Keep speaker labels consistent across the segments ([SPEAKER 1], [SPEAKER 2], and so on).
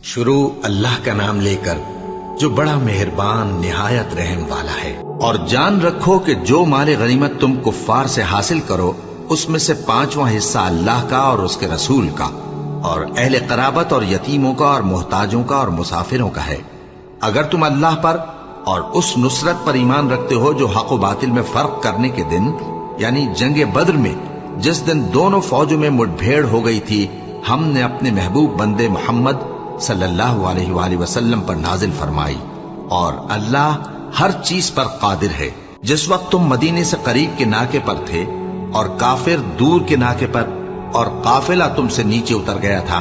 [SPEAKER 1] شروع اللہ کا نام لے کر جو بڑا مہربان نہایت رحم والا ہے۔ اور جان رکھو کہ جو مال غنیمت تم کفار سے حاصل کرو اس میں سے 5واں حصہ اللہ کا اور اس کے رسول کا اور اہل قرابت اور یتیموں کا اور محتاجوں کا اور مسافروں کا ہے، اگر تم اللہ پر اور اس نصرت پر ایمان رکھتے ہو جو حق و باطل میں فرق کرنے کے دن یعنی جنگ بدر میں جس دن دونوں فوجوں میں مٹ بھیڑ ہو گئی تھی ہم نے اپنے محبوب بندے محمد صلی اللہ علیہ وآلہ وسلم پر نازل فرمائی، اور اللہ ہر چیز پر قادر ہے۔ جس وقت تم مدینے سے قریب کے ناکے پر تھے اور کافر دور کے ناکے پر اور قافلہ تم سے نیچے اتر گیا تھا،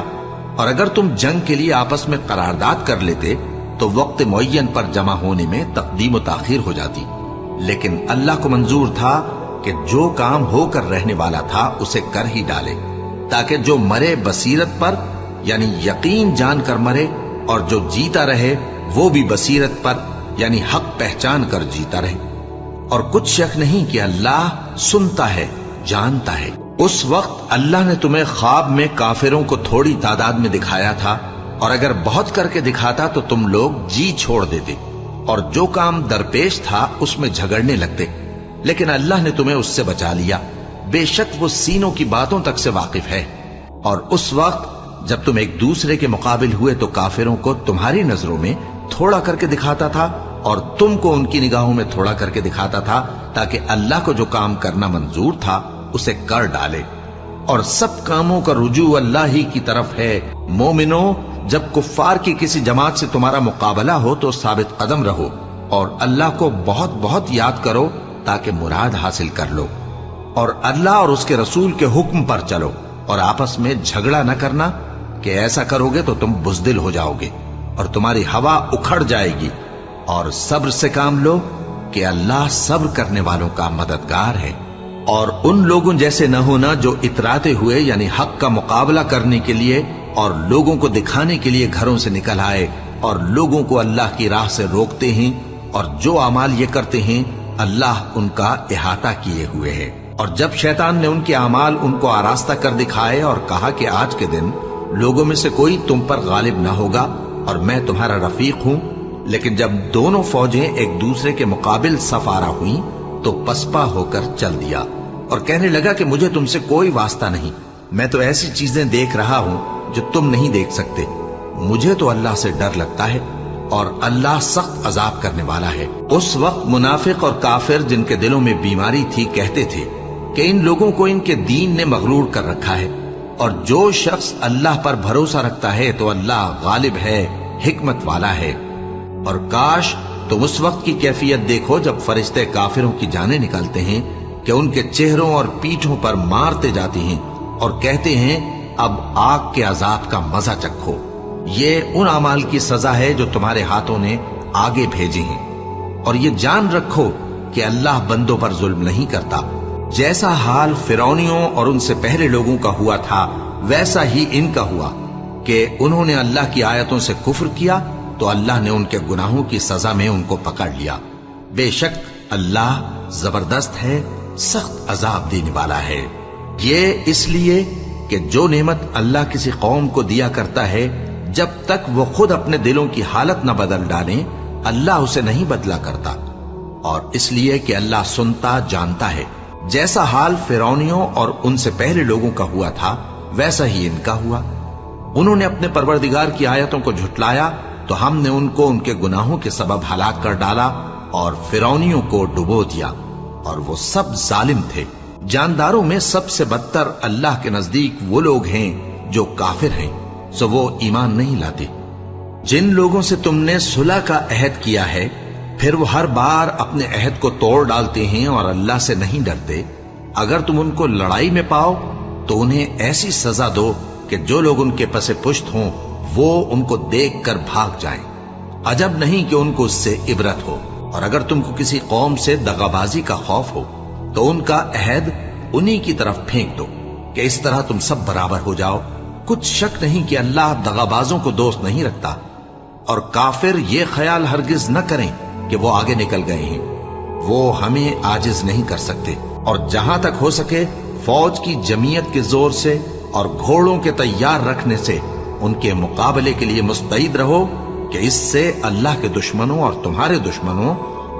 [SPEAKER 1] اور اگر تم جنگ کے لیے آپس میں قرارداد کر لیتے تو وقت معین پر جمع ہونے میں تقدیم و تاخیر ہو جاتی، لیکن اللہ کو منظور تھا کہ جو کام ہو کر رہنے والا تھا اسے کر ہی ڈالے، تاکہ جو مرے بصیرت پر یعنی یقین جان کر مرے، اور جو جیتا رہے وہ بھی بصیرت پر یعنی حق پہچان کر جیتا رہے۔ اور کچھ شک نہیں کہ اللہ سنتا ہے، جانتا ہے۔ اس وقت اللہ نے تمہیں خواب میں کافروں کو تھوڑی تعداد میں دکھایا تھا، اور اگر بہت کر کے دکھاتا تو تم لوگ جی چھوڑ دیتے اور جو کام درپیش تھا اس میں جھگڑنے لگتے، لیکن اللہ نے تمہیں اس سے بچا لیا، بے شک وہ سینوں کی باتوں تک سے واقف ہے۔ اور اس وقت جب تم ایک دوسرے کے مقابل ہوئے تو کافروں کو تمہاری نظروں میں تھوڑا کر کے دکھاتا تھا اور تم کو ان کی نگاہوں میں تھوڑا کر کے دکھاتا تھا، تاکہ اللہ کو جو کام کرنا منظور تھا اسے کر ڈالے۔ اور سب کاموں کا رجوع اللہ ہی کی طرف ہے۔ مومنو، جب کفار کی کسی جماعت سے تمہارا مقابلہ ہو تو ثابت قدم رہو اور اللہ کو بہت بہت یاد کرو تاکہ مراد حاصل کر لو، اور اللہ اور اس کے رسول کے حکم پر چلو، اور آپس میں جھگڑا نہ کرنا کہ ایسا کرو گے تو تم بزدل ہو جاؤ گے اور تمہاری ہوا اکھڑ جائے گی، اور صبر سے کام لو کہ اللہ صبر کرنے والوں کا مددگار ہے۔ اور ان لوگوں جیسے نہ ہونا جو اتراتے ہوئے یعنی حق کا مقابلہ کرنے کے لیے اور لوگوں کو دکھانے کے لیے گھروں سے نکل آئے اور لوگوں کو اللہ کی راہ سے روکتے ہیں، اور جو اعمال یہ کرتے ہیں اللہ ان کا احاطہ کیے ہوئے ہے۔ اور جب شیطان نے ان کے اعمال ان کو آراستہ کر دکھائے اور کہا کہ آج کے دن لوگوں میں سے کوئی تم پر غالب نہ ہوگا اور میں تمہارا رفیق ہوں، لیکن جب دونوں فوجیں ایک دوسرے کے مقابل صف آرا ہوئیں تو پسپا ہو کر چل دیا اور کہنے لگا کہ مجھے تم سے کوئی واسطہ نہیں، میں تو ایسی چیزیں دیکھ رہا ہوں جو تم نہیں دیکھ سکتے، مجھے تو اللہ سے ڈر لگتا ہے اور اللہ سخت عذاب کرنے والا ہے۔ اس وقت منافق اور کافر جن کے دلوں میں بیماری تھی کہتے تھے کہ ان لوگوں کو ان کے دین نے مغرور کر رکھا ہے، اور جو شخص اللہ پر بھروسہ رکھتا ہے تو اللہ غالب ہے، حکمت والا ہے۔ اور کاش تم اس وقت کی کیفیت دیکھو جب فرشتے کافروں کی جانیں نکالتے ہیں کہ ان کے چہروں اور پیٹھوں پر مارتے جاتے ہیں اور کہتے ہیں اب آگ کے عذاب کا مزہ چکھو، یہ ان اعمال کی سزا ہے جو تمہارے ہاتھوں نے آگے بھیجے ہیں۔ اور یہ جان رکھو کہ اللہ بندوں پر ظلم نہیں کرتا، جیسا حال فرعونیوں اور ان سے پہلے لوگوں کا ہوا تھا ویسا ہی ان کا ہوا کہ انہوں نے اللہ کی آیتوں سے کفر کیا تو اللہ نے ان کے گناہوں کی سزا میں ان کو پکڑ لیا۔ بے شک اللہ زبردست ہے، سخت عذاب دینے والا ہے۔ یہ اس لیے کہ جو نعمت اللہ کسی قوم کو دیا کرتا ہے جب تک وہ خود اپنے دلوں کی حالت نہ بدل ڈالیں اللہ اسے نہیں بدلا کرتا، اور اس لیے کہ اللہ سنتا جانتا ہے۔ جیسا حال فرعونیوں اور ان سے پہلے لوگوں کا ہوا تھا ویسا ہی ان کا ہوا۔ انہوں نے اپنے پروردگار کی آیتوں کو جھٹلایا تو ہم نے ان کو ان کے گناہوں کے سبب ہلاک کر ڈالا اور فرعونیوں کو ڈبو دیا، اور وہ سب ظالم تھے۔ جانداروں میں سب سے بدتر اللہ کے نزدیک وہ لوگ ہیں جو کافر ہیں، سو وہ ایمان نہیں لاتے۔ جن لوگوں سے تم نے صلح کا عہد کیا ہے پھر وہ ہر بار اپنے عہد کو توڑ ڈالتے ہیں اور اللہ سے نہیں ڈرتے، اگر تم ان کو لڑائی میں پاؤ تو انہیں ایسی سزا دو کہ جو لوگ ان کے پس پشت ہوں وہ ان کو دیکھ کر بھاگ جائیں، عجب نہیں کہ ان کو اس سے عبرت ہو۔ اور اگر تم کو کسی قوم سے دغابازی کا خوف ہو تو ان کا عہد انہی کی طرف پھینک دو کہ اس طرح تم سب برابر ہو جاؤ۔ کچھ شک نہیں کہ اللہ دغابازوں کو دوست نہیں رکھتا، اور کافر یہ خیال ہرگز نہ کریں کہ وہ آگے نکل گئے ہیں، وہ ہمیں عاجز نہیں کر سکتے۔ اور جہاں تک ہو سکے فوج کی جمعیت کے زور سے اور گھوڑوں کے تیار رکھنے سے ان کے مقابلے کے لیے مستعد رہو کہ اس سے اللہ کے دشمنوں اور تمہارے دشمنوں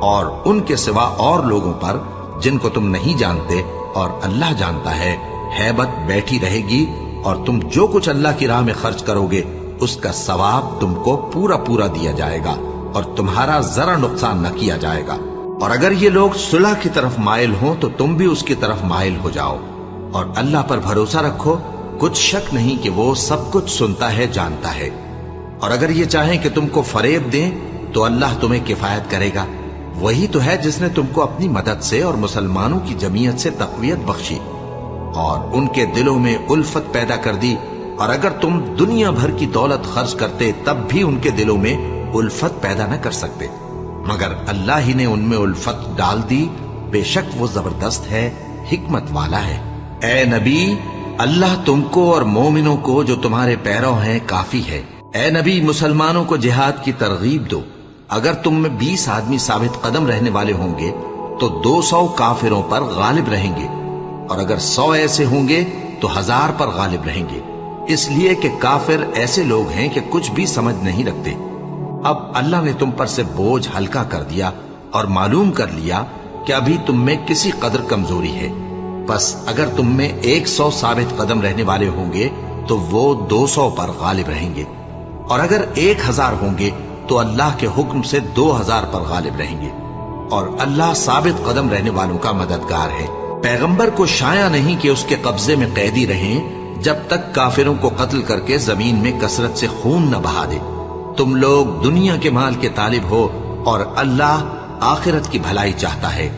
[SPEAKER 1] اور ان کے سوا اور لوگوں پر جن کو تم نہیں جانتے اور اللہ جانتا ہے ہیبت بیٹھی رہے گی، اور تم جو کچھ اللہ کی راہ میں خرچ کرو گے اس کا ثواب تم کو پورا پورا دیا جائے گا اور تمہارا ذرا نقصان نہ کیا جائے گا۔ اور اگر یہ لوگ صلح کی طرف مائل ہوں تو تم بھی اس کی طرف مائل ہو جاؤ، اور اللہ پر بھروسہ رکھو، کچھ شک نہیں کہ وہ سب کچھ سنتا ہے، جانتا ہے۔ اور اگر یہ چاہیں کہ تم کو فریب دیں تو اللہ تمہیں کفایت کرے گا، وہی تو ہے جس نے تم کو اپنی مدد سے اور مسلمانوں کی جمعیت سے تقویت بخشی اور ان کے دلوں میں الفت پیدا کر دی، اور اگر تم دنیا بھر کی دولت خرچ کرتے تب بھی ان کے دلوں میں الفت پیدا نہ کر سکتے، مگر اللہ ہی نے ان میں الفت ڈال دی، بے شک وہ زبردست ہے، حکمت والا ہے۔ اے نبی، اللہ تم کو اور مومنوں کو جو تمہارے پیرو ہیں کافی ہے۔ اے نبی، مسلمانوں کو جہاد کی ترغیب دو۔ اگر تم میں 20 آدمی ثابت قدم رہنے والے ہوں گے تو 200 کافروں پر غالب رہیں گے، اور اگر 100 ایسے ہوں گے تو 1000 پر غالب رہیں گے، اس لیے کہ کافر ایسے لوگ ہیں کہ کچھ بھی سمجھ نہیں رکھتے۔ اب اللہ نے تم پر سے بوجھ ہلکا کر دیا اور معلوم کر لیا کہ ابھی تم میں کسی قدر کمزوری ہے، بس اگر تم میں 100 ثابت قدم رہنے والے ہوں گے تو وہ 200 پر غالب رہیں گے، اور اگر 1000 ہوں گے تو اللہ کے حکم سے 2000 پر غالب رہیں گے، اور اللہ ثابت قدم رہنے والوں کا مددگار ہے۔ پیغمبر کو شایع نہیں کہ اس کے قبضے میں قیدی رہیں جب تک کافروں کو قتل کر کے زمین میں کثرت سے خون نہ بہا دے۔ تم لوگ دنیا کے مال کے طالب ہو اور اللہ آخرت کی بھلائی چاہتا ہے۔